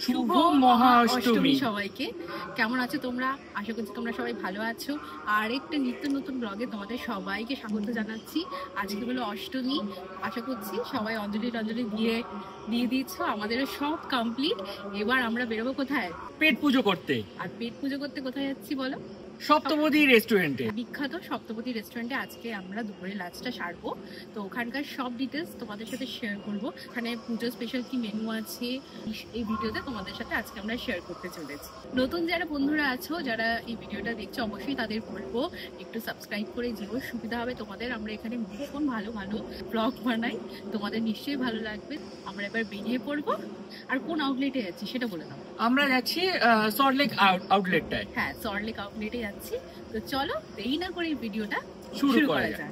শুভ মহা অষ্টমী সবাইকে। কেমন আছো তোমরা? আশা করছি তোমরা সবাই ভালো আছো। আর একটা নিত্য নতুন ব্লগে তোমাদের সবাইকে স্বাগত জানাচ্ছি। আজকে হলো অষ্টমী। আশা করছি সবাই অঞ্জলি টঞ্জলি দিয়ে দিচ্ছ। আমাদেরও সব কমপ্লিট। এবার আমরা বেরোবো কোথায়? পেট পুজো করতে। আর পেট পুজো করতে কোথায় যাচ্ছি বলো? সপ্তপদী রেস্টুরেন্টে, বিখ্যাত সপ্তপদী রেস্টুরেন্টে আজকে আমরা দুপুরে লাঞ্চটা সারবো। তো ওখানকার সব ডিটেলস তোমাদের সাথে শেয়ার করবো। ওখানে পুজো স্পেশাল কি মেনু আছে এই ভিডিওতে তোমাদের সাথে আজকে আমরা শেয়ার করতে চলেছি। নতুন যারা বন্ধুরা আছো, যারা এই ভিডিওটা দেখছো, অবশ্যই তাদের বলবো একটু সাবস্ক্রাইব করে যেও, সুবিধা হবে তোমাদের। আমরা এখানে ভীষণ ভালো ভালো ব্লগ বানাই, তোমাদের নিশ্চয়ই ভালো লাগবে। আমরা এবার বেরিয়ে পড়বো। আর কোন আউটলেটে যাচ্ছি সেটা বলে দাও। আমরা যাচ্ছি সল্টলেক আউটলেটটায়। হ্যাঁ, সল্টলেক আউটলেটে যাচ্ছি। তো চলো দেরি না করে ভিডিওটা শুরু করা যাক।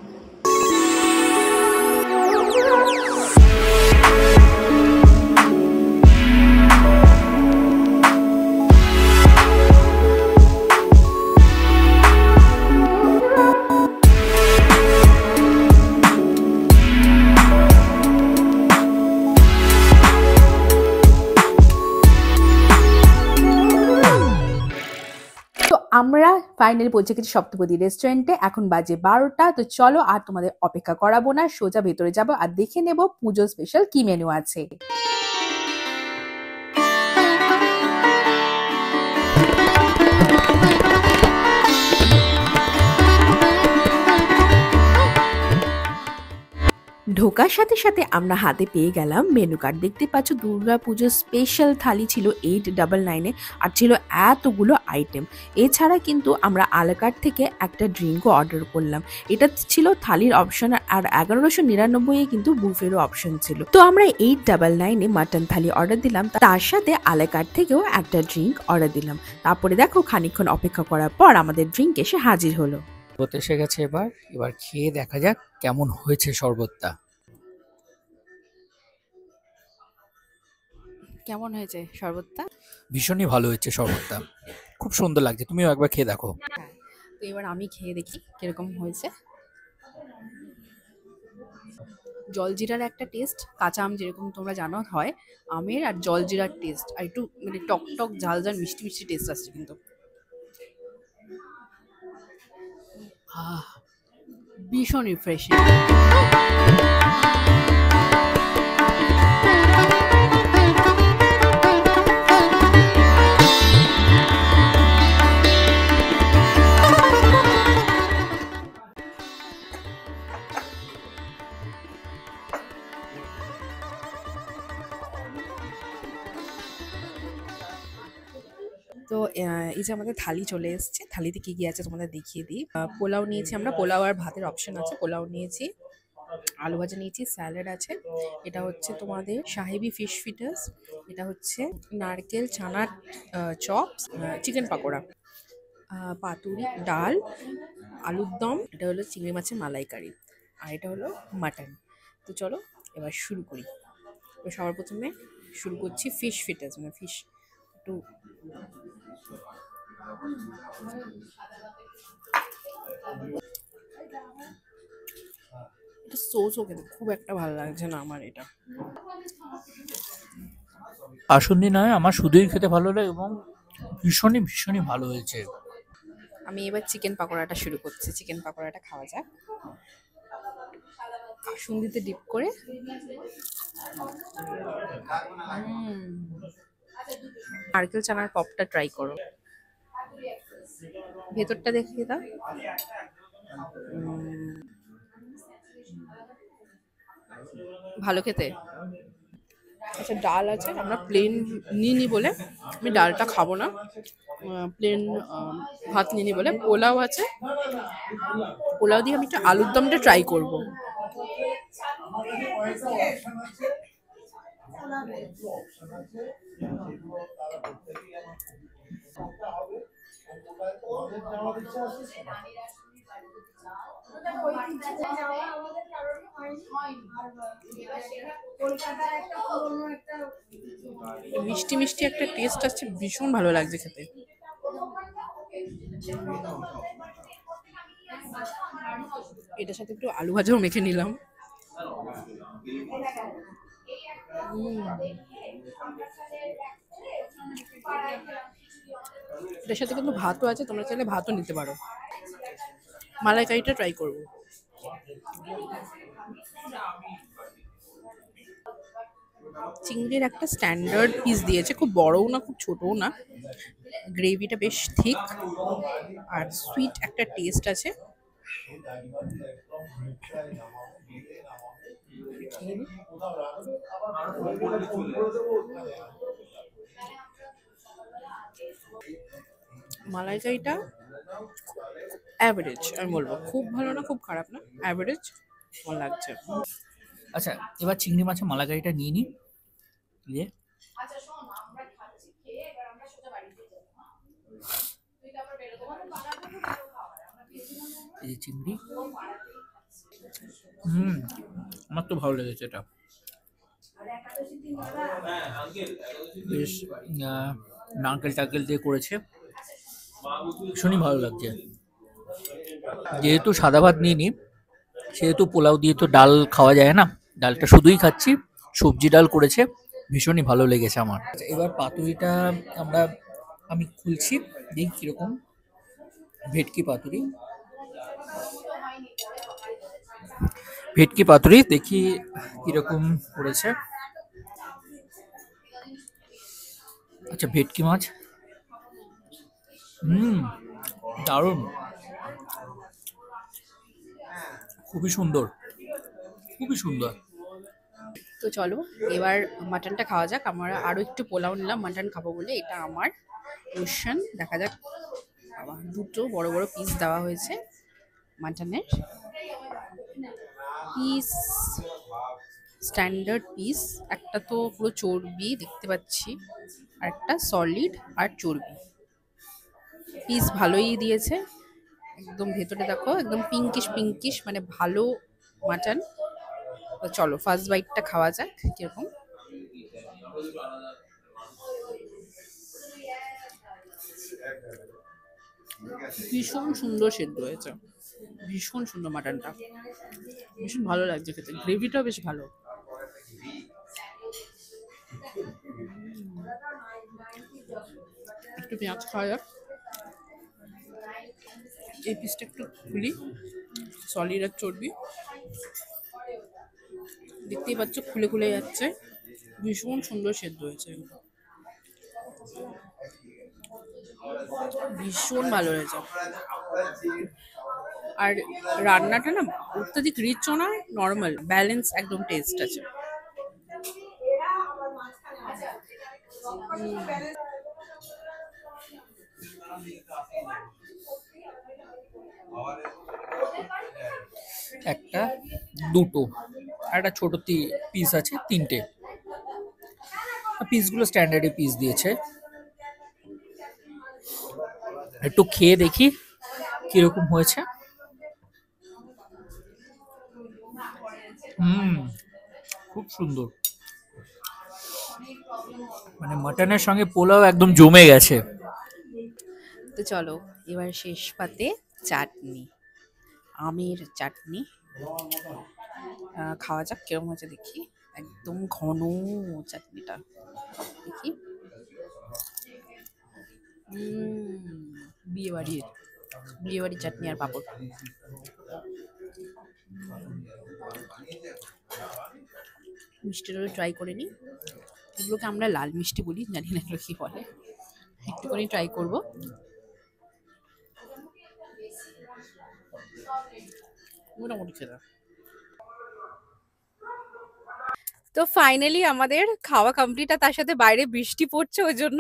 আমরা ফাইনালি পৌঁছে গেছি সপ্তপদী রেস্টুরেন্টে। এখন বাজে 12টা। তো চলো আর তোমাদের অপেক্ষা করাবো না, সোজা ভেতরে যাবো আর দেখে নেব পুজো স্পেশাল কি মেনু আছে। ঢোকার সাথে সাথে আমরা হাতে পেয়ে গেলাম মেনু কার্ড। দেখতে পাচ্ছ দুর্গা পুজোর স্পেশাল থালি ছিল 899-এ, আর ছিল এতগুলো আইটেম। এছাড়া কিন্তু আমরা আলাকার্ট থেকে একটা ড্রিঙ্কও অর্ডার করলাম। এটা ছিল থালির অপশন, আর 1199-এ কিন্তু বুফেরও অপশন ছিল। তো আমরা 899-এ মাটন থালি অর্ডার দিলাম, তার সাথে আলাকার্ট থেকেও একটা ড্রিঙ্ক অর্ডার দিলাম। তারপরে দেখো খানিকক্ষণ অপেক্ষা করার পর আমাদের ড্রিঙ্ক এসে হাজির হলো। শরবত এসে গেছে। এবার খেয়ে দেখা যাক কেমন হয়েছে শরবতটা। কেমন হয়েছে শরবতটা? ভীষণই ভালো হয়েছে শরবতটা, খুব সুন্দর লাগছে। তুমিও একবার খেয়ে দেখো। হ্যাঁ, তো এবার আমি খেয়ে দেখি কিরকম হয়েছে। জলজিরার একটা টেস্ট, কাঁচা আম যেরকম তোমরা জানো হয়, আমের আর জলজিরার টেস্ট, আর একটু মানে টক টক ঝাল ঝাল মিষ্টি মিষ্টি টেস্ট আসছে কিন্তু। ভীষণ রিফ্রেশিং। তো এই যে আমাদের থালি চলে এসছে। থালিতে কি কি আছে তোমাদের দেখিয়ে দিই। পোলাও নিয়েছি আমরা, পোলাও আর ভাতের অপশন আছে। পোলাও নিয়েছি, আলু ভাজা নিয়েছি, স্যালাড আছে। এটা হচ্ছে তোমাদের সাহেবি ফিশ ফিটার্স, এটা হচ্ছে নারকেল ছানার চপস, চিকেন পাকোড়া, পাতুরি, ডাল, আলুর দম, এটা হলো চিংড়ি মাছের মালাইকারি, আর এটা হলো মাটন। তো চলো এবার শুরু করি। তো সবার প্রথমে শুরু করছি ফিশ ফিটার্স, মানে ফিশ একটু এটা সোসও খেতে খুব একটা ভালো লাগছে না আমার। এটা আসন্দি নয়, আমার শুধুই খেতে ভালো লাগে এবং ভীষণই ভীষণই ভালো হয়েছে। আমি এবার চিকেন পাকোড়াটা শুরু করছি। চিকেন পাকোড়াটা খাওয়া যাক। কাসুন্দিতে ডিপ করে। নারকেল চানার পপটা ট্রাই করো, ভেতরটা দেখিয়ে দাও। ভালো খেতে। আচ্ছা, ডাল আছে, আমরা প্লেন নিইনি বলে আমি ডালটা খাবো না। প্লেন ভাত নিইনি বলে। পোলাও আছে, পোলাও দিয়ে আমি একটা আলুর দমটা ট্রাই করবো। মিষ্টি মিষ্টি একটা টেস্ট আসছে, ভীষণ ভালো লাগছে খেতে। এটার সাথে একটু আলু ভাজাও মেখে নিলাম। এটার সাথে কিন্তু ভাতও আছে, তোমরা চাইলে ভাতও নিতে পারো। মালাইকারিটা ট্রাই করবো। চিংড়ির একটা স্ট্যান্ডার্ড পিস দিয়েছে, খুব বড়ও না খুব ছোটও না। গ্রেভিটা বেশ থিক আর সুইট একটা টেস্ট আছে। মালাইকারিটা অ্যাভারেজ আমি বলবো, খুব ভালো না খুব খারাপ না, অ্যাভারেজ আমার লাগছে। আচ্ছা, এবার চিংড়ি মাছের মালাইকারিটা নিয়ে নিই। দিয়ে এই যে চিংড়ি, আমার তো ভালো লেগেছে এটা। বেশ নারকেল টারকেল দিয়ে করেছে, ভীষণই ভালো লাগছে। যেহেতু সাদা ভাত নিয়ে নিই, সেহেতু পোলাও দিয়ে তো ডাল খাওয়া যায় না, ডালটা শুধুই খাচ্ছি, সবজি ডাল করেছে, ভীষণই ভালো লেগেছে আমার। এবার পাতুরিটা আমি খুলছি, দেখি কিরকম। ভেটকি পাতুরি, ভেটকি পাতুরি দেখি কিরকম করেছে। আচ্ছা, ভেটকি মাছ, দারুণ, খুবই সুন্দর, খুবই সুন্দর। তো চলো এবার মাটনটা খাওয়া যাক। আমরা আরো একটু পোলাও নিলাম মাটন খাবো বলে, এটা আমার পোর্শন। দেখা যাক। বাবা, দুটো বড় বড় পিস দেওয়া হয়েছে মাটনের। পিস স্ট্যান্ডার্ড পিস, একটা তো পুরো চর্বি দেখতে পাচ্ছি, আর একটা সলিড আর চর্বি। পিস ভালোই দিয়েছে, একদম ভেতরে দেখো একদম পিঙ্কিশ পিঙ্কিশ, মানে ভালো মাটন। তো চলো ফার্স্ট বাইটটা খাওয়া যাক কিরকম। ভীষণ সুন্দর সেদ্ধ হয়েছে, ভীষণ সুন্দর মাটনটা, ভীষণ ভালো লাগছে খেতে, গ্রেভিটাও বেশ ভালো। একটু পেঁয়াজ খাওয়া যাক। এই পিসটা একটু খুলি, সলিড আর চর্বি দেখতেই পাচ্ছ খুলে খুলে যাচ্ছে, ভীষণ সুন্দর সেদ্ধ হয়েছে, ভীষণ ভালো হয়েছে। আর রান্নাটা না অত্যাধিক রিচও না, নর্মাল ব্যালেন্স একদম টেস্ট আছে। একটা, দুটো, আর একটা ছোট পিস আছে, তিনটে। পিসগুলো স্ট্যান্ডার্ডে পিস দিয়েছে। একটু খেয়ে দেখি কিরকম হয়েছে। খুব সুন্দর, মানে মাটনের সঙ্গে পোলাও একদম জমে গেছে। তো চলো এবার শেষ পাতে চাটনি, আমের চাটনি খাওয়া যাক কিরকম হয়েছে দেখি। একদম ঘন চাটনিটা দেখি। বিয়েবাড়ির বিয়েবাড়ির চাটনি আর পাঁপড়। মিষ্টিটা ট্রাই করে নিই। এগুলোকে আমরা লাল মিষ্টি বলি, জানি না এগুলো কি বলে, একটুখানি ট্রাই করবো। মোটামুটি খেতে। তো ফাইনালি আমাদের খাওয়া কমপ্লিট, আর তার সাথে বাইরে বৃষ্টি পড়ছে, ওই জন্য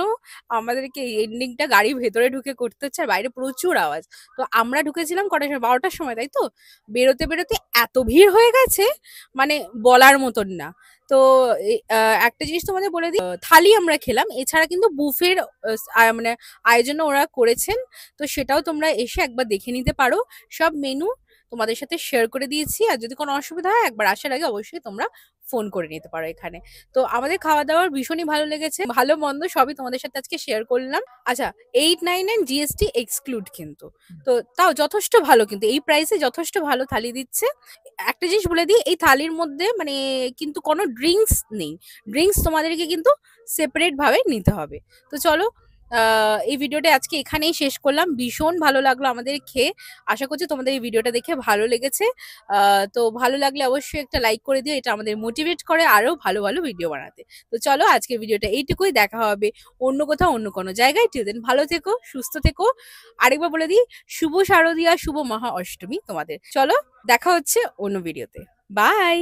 আমাদেরকে এন্ডিংটা গাড়ি ভেতরে ঢুকে করতে হচ্ছে, আর বাইরে প্রচুর আওয়াজ। তো আমরা ঢুকেছিলাম কটার সময়, 12টার সময়, তাই তো? বেরোতে বেরোতে এত ভিড় হয়ে গেছে মানে বলার মতন না। তো একটা জিনিস তোমাদের বলে দিই, থালি আমরা খেলাম, এছাড়া কিন্তু বুফের মানে আয়োজন ওরা করেছেন, তো সেটাও তোমরা এসে একবার দেখে নিতে পারো। সব মেনু তোমাদের সাথে শেয়ার করে দিয়েছি, আর যদি কোনো অসুবিধা হয় একবার আসার আগে অবশ্যই তোমরা ফোন করে নিতে পারো এখানে। তো আমাদের খাওয়া দাওয়ার ভীষণই ভালো লেগেছে, ভালো মন্দ সবই তোমাদের সাথে আজকে শেয়ার করলাম। আচ্ছা, 899 জিএসটি এক্সক্লুড কিন্তু, তো তাও যথেষ্ট ভালো, কিন্তু এই প্রাইসে যথেষ্ট ভালো থালি দিচ্ছে। একটা জিনিস বলে দিই, এই থালির মধ্যে মানে কিন্তু কোনো ড্রিঙ্কস নেই, ড্রিঙ্কস তোমাদেরকে কিন্তু সেপারেট ভাবে নিতে হবে। তো চলো এই ভিডিওটা আজকে এখানেই শেষ করলাম। ভীষণ ভালো লাগলো আমাদের খেয়ে, আশা করছি তোমাদের এই ভিডিওটা দেখে ভালো লেগেছে। তো ভালো লাগলে অবশ্যই একটা লাইক করে দিও, এটা আমাদের মোটিভেট করে আরো ভালো ভালো ভিডিও বানাতে। তো চলো আজকের ভিডিওটা এইটুকুই, দেখা হবে অন্য কোথাও অন্য কোনো জায়গায়। টিল দেন ভালো থেকো, সুস্থ থেকো। আরেকবার বলে দিই, শুভ শারদীয়া, শুভ মহা অষ্টমী তোমাদের। চলো দেখা হচ্ছে অন্য ভিডিওতে, বাই।